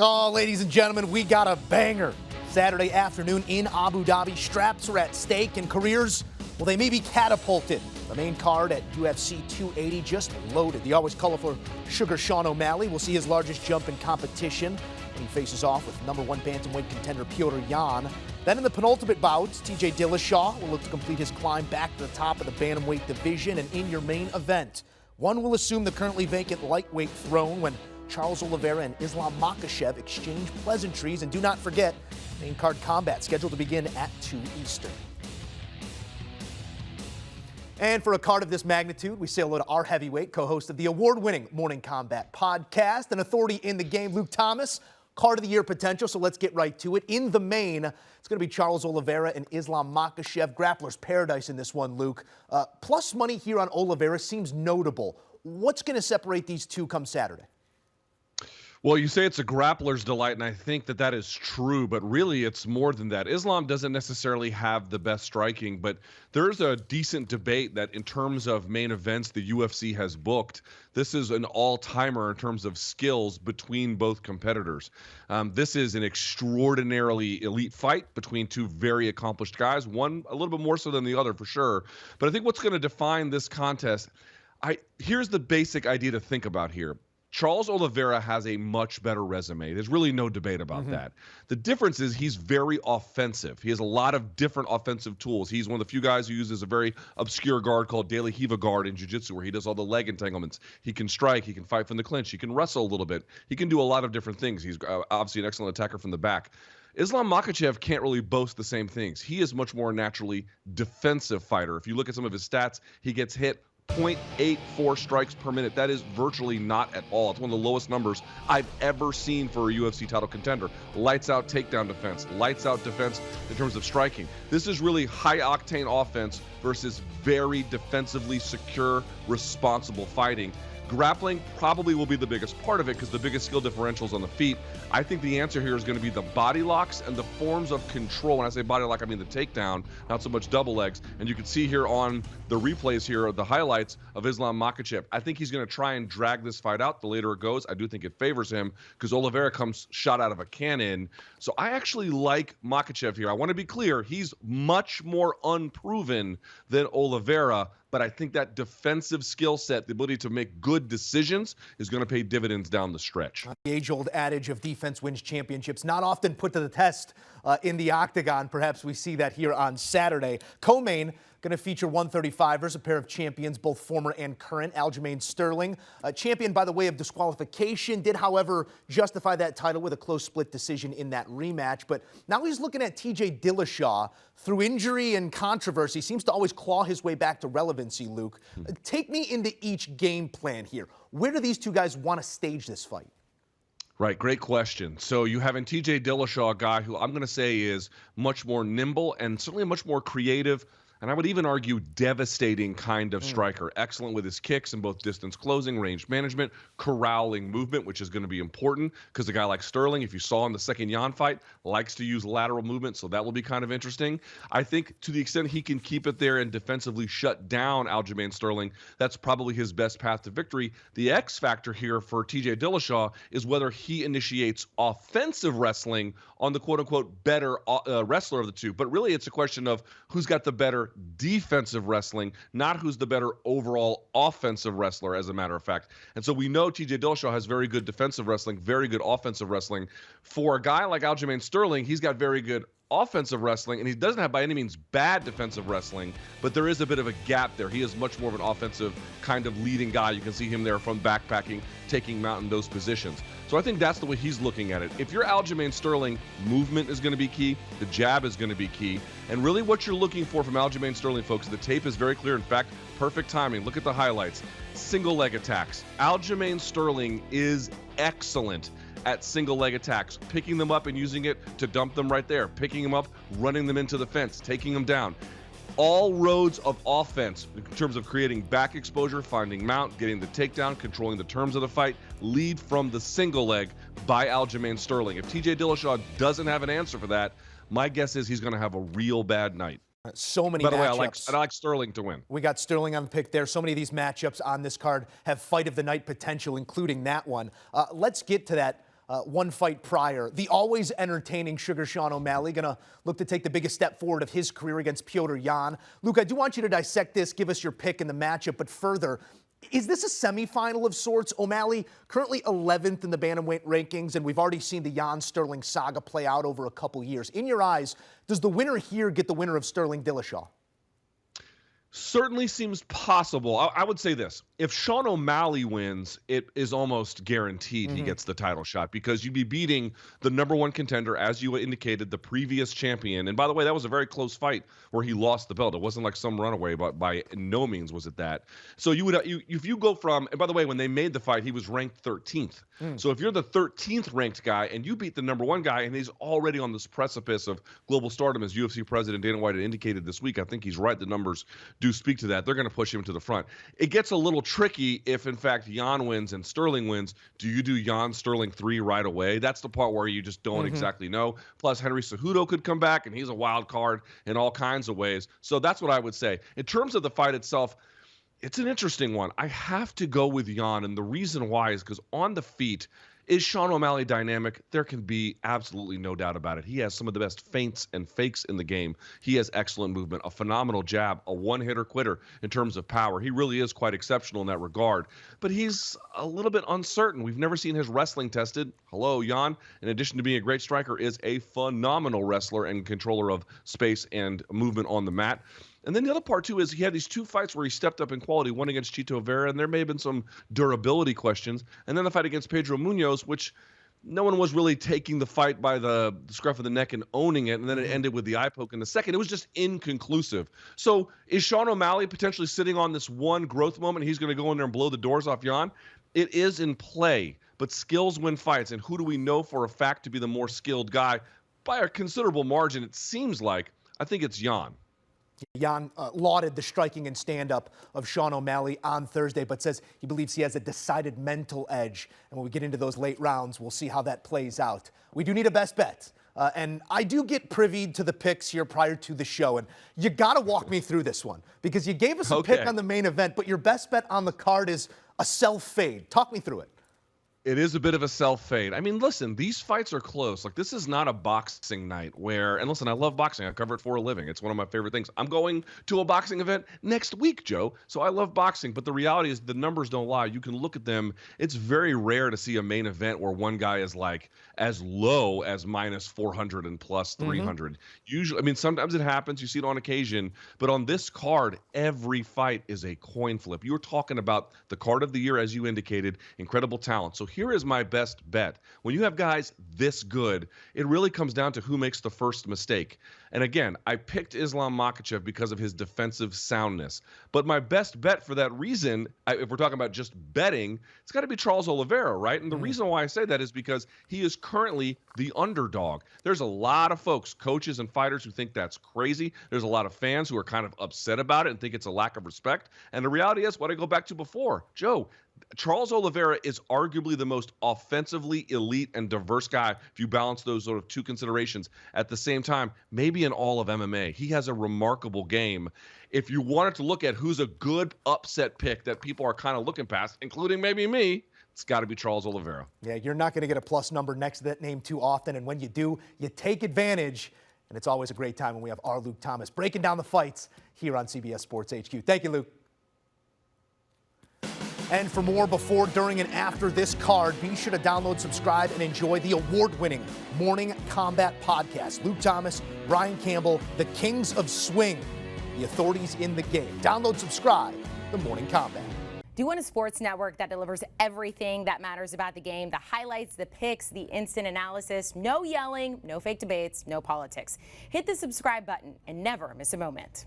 Oh, ladies and gentlemen, we got a banger. Saturday afternoon in Abu Dhabi. Straps are at stake and careers, well, they may be catapulted. The main card at UFC 280 just loaded. The always colorful Sugar Sean O'Malley will see his largest jump in competition when he faces off with number one bantamweight contender Petr Yan. Then in the penultimate bout, TJ Dillashaw will look to complete his climb back to the top of the bantamweight division. And in your main event, one will assume the currently vacant lightweight throne when Charles Oliveira and Islam Makhachev exchange pleasantries. And do not forget, main card Kombat scheduled to begin at 2 Eastern. And for a card of this magnitude, we say hello to our heavyweight, co-host of the award-winning Morning Kombat podcast, an authority in the game, Luke Thomas, card of the year potential. So let's get right to it. In the main, it's going to be Charles Oliveira and Islam Makhachev. Grappler's paradise in this one, Luke. Plus money here on Oliveira seems notable. What's going to separate these two come Saturday? Well, you say it's a grappler's delight, and I think that that is true, but really it's more than that. Islam doesn't necessarily have the best striking, but there's a decent debate that in terms of main events the UFC has booked, this is an all-timer in terms of skills between both competitors. This is an extraordinarily elite fight between two very accomplished guys, one a little bit more so than the other for sure. But I think what's going to define this contest, here's the basic idea to think about here. Charles Oliveira has a much better resume. There's really no debate about that. The difference is he's very offensive. He has a lot of different offensive tools. He's one of the few guys who uses a very obscure guard called De La Riva guard in jiu-jitsu, where he does all the leg entanglements. He can strike. He can fight from the clinch. He can wrestle a little bit. He can do a lot of different things. He's obviously an excellent attacker from the back. Islam Makhachev can't really boast the same things. He is much more naturally defensive fighter. If you look at some of his stats, he gets hit 0.84 strikes per minute. That is virtually not at all. It's one of the lowest numbers I've ever seen for a UFC title contender. Lights out takedown defense, lights out defense in terms of striking. This is really high octane offense versus very defensively secure, responsible fighting. Grappling probably will be the biggest part of it because the biggest skill differential is on the feet. I think the answer here is going to be the body locks and the forms of control. When I say body lock, I mean the takedown, not so much double legs. And you can see here on the replays here, the highlights of Islam Makhachev. I think he's going to try and drag this fight out. The later it goes, I do think it favors him because Oliveira comes shot out of a cannon. So I actually like Makhachev here. I want to be clear. He's much more unproven than Oliveira. But I think that defensive skill set, the ability to make good decisions, is going to pay dividends down the stretch. The age-old adage of defense wins championships, not often put to the test in the octagon. Perhaps we see that here on Saturday. Co-main going to feature 135ers, a pair of champions, both former and current. Aljamain Sterling, champion by the way of disqualification, did, however, justify that title with a close split decision in that rematch. But now he's looking at TJ Dillashaw. Through injury and controversy, seems to always claw his way back to relevancy, Luke. Take me into each game plan here. Where do these two guys want to stage this fight? Right, great question. So you have in TJ Dillashaw a guy who I'm going to say is much more nimble and certainly much more creative, and I would even argue devastating kind of striker. Excellent with his kicks in both distance closing, range management, corralling movement, which is going to be important because a guy like Sterling, if you saw in the second Yan fight, likes to use lateral movement, so that will be kind of interesting. I think to the extent he can keep it there and defensively shut down Aljamain Sterling, that's probably his best path to victory. The X factor here for TJ Dillashaw is whether he initiates offensive wrestling on the quote-unquote better wrestler of the two. But really it's a question of who's got the better defensive wrestling, not who's the better overall offensive wrestler, as a matter of fact. And so we know TJ Dillashaw has very good defensive wrestling, very good offensive wrestling. For a guy like Aljamain Sterling, he's got very good offensive wrestling, and he doesn't have by any means bad defensive wrestling, but there is a bit of a gap there. He is much more of an offensive kind of leading guy. You can see him there from backpacking, taking mount in those positions. So I think that's the way he's looking at it. If you're Aljamain Sterling, movement is going to be key. The jab is going to be key. And really what you're looking for from Aljamain Sterling, folks, the tape is very clear. In fact, perfect timing. Look at the highlights. Single leg attacks. Aljamain Sterling is excellent at single leg attacks, picking them up and using it to dump them right there, picking them up, running them into the fence, taking them down. All roads of offense in terms of creating back exposure, finding mount, getting the takedown, controlling the terms of the fight, lead from the single leg by Aljamain Sterling. If TJ Dillashaw doesn't have an answer for that, my guess is he's going to have a real bad night. So many By the way, matchups. I like Sterling to win. We got Sterling on the pick there. So many of these matchups on this card have fight of the night potential, including that one. Let's get to that one fight prior. The always entertaining Sugar Sean O'Malley going to look to take the biggest step forward of his career against Petr Yan. Luke, I do want you to dissect this, give us your pick in the matchup, but further, is this a semifinal of sorts? O'Malley currently 11th in the bantamweight rankings, and we've already seen the Yan-Sterling saga play out over a couple years. In your eyes, does the winner here get the winner of Sterling Dillashaw? Certainly seems possible. I would say this. If Sean O'Malley wins, it is almost guaranteed he gets the title shot, because you'd be beating the #1 contender, as you indicated, the previous champion. And by the way, that was a very close fight where he lost the belt. It wasn't like some runaway, but by no means was it that. So you would, if you go from, and by the way, when they made the fight, he was ranked 13th. So if you're the 13th ranked guy and you beat the #1 guy, and he's already on this precipice of global stardom, as UFC president Dana White had indicated this week, I think he's right. The numbers do speak to that. They're going to push him to the front. It gets a little tricky if, in fact, Yan wins and Sterling wins. Do you do Yan Sterling 3 right away? That's the part where you just don't exactly know. Plus, Henry Cejudo could come back, and he's a wild card in all kinds of ways. So that's what I would say. In terms of the fight itself, it's an interesting one. I have to go with Yan, and the reason why is because on the feet, is Sean O'Malley dynamic? There can be absolutely no doubt about it. He has some of the best feints and fakes in the game. He has excellent movement, a phenomenal jab, a one-hitter quitter in terms of power. He really is quite exceptional in that regard. But he's a little bit uncertain. We've never seen his wrestling tested. Hello, Yan, in addition to being a great striker, is a phenomenal wrestler and controller of space and movement on the mat. And then the other part, too, is he had these 2 fights where he stepped up in quality, one against Chito Vera, and there may have been some durability questions. And then the fight against Pedro Munoz, which no one was really taking the fight by the scruff of the neck and owning it, and then it ended with the eye poke in the second. It was just inconclusive. So is Sean O'Malley potentially sitting on this one growth moment? He's going to go in there and blow the doors off Yan? It is in play, but skills win fights. And who do we know for a fact to be the more skilled guy? By a considerable margin, it seems like. I think it's Yan. Yan lauded the striking and stand-up of Sean O'Malley on Thursday, but says he believes he has a decided mental edge. And when we get into those late rounds, we'll see how that plays out. We do need a best bet. And I do get privy to the picks here prior to the show. And you got to walk me through this one, because you gave us a pick on the main event, but your best bet on the card is a self-fade. Talk me through it. It is a bit of a self-fade. I mean, listen, these fights are close. Like, this is not a boxing night where, and listen, I love boxing. I cover it for a living. It's one of my favorite things. I'm going to a boxing event next week, Joe. So I love boxing, but the reality is the numbers don't lie. You can look at them. It's very rare to see a main event where one guy is like as low as minus 400 and plus 300. Usually, I mean, sometimes it happens. You see it on occasion, but on this card, every fight is a coin flip. You're talking about the card of the year, as you indicated, incredible talent. So here is my best bet. When you have guys this good, it really comes down to who makes the first mistake. And again, I picked Islam Makhachev because of his defensive soundness. But my best bet for that reason, if we're talking about just betting, it's got to be Charles Oliveira, right? And the reason why I say that is because he is currently the underdog. There's a lot of folks, coaches and fighters, who think that's crazy. There's a lot of fans who are kind of upset about it and think it's a lack of respect. And the reality is what I go back to before. Joe, Charles Oliveira is arguably the most offensively elite and diverse guy, if you balance those sort of 2 considerations. At the same time, maybe in all of MMA, he has a remarkable game. If you wanted to look at who's a good upset pick that people are kind of looking past, including maybe me, it's got to be Charles Oliveira. Yeah, you're not going to get a plus number next to that name too often, and when you do, you take advantage. And it's always a great time when we have our Luke Thomas breaking down the fights here on CBS Sports HQ. Thank you, Luke. And for more before, during, and after this card, be sure to download, subscribe, and enjoy the award-winning Morning Kombat podcast. Luke Thomas, Brian Campbell, the Kings of Swing, the authorities in the game. Download, subscribe, the Morning Kombat. Do you want a sports network that delivers everything that matters about the game? The highlights, the picks, the instant analysis, no yelling, no fake debates, no politics. Hit the subscribe button and never miss a moment.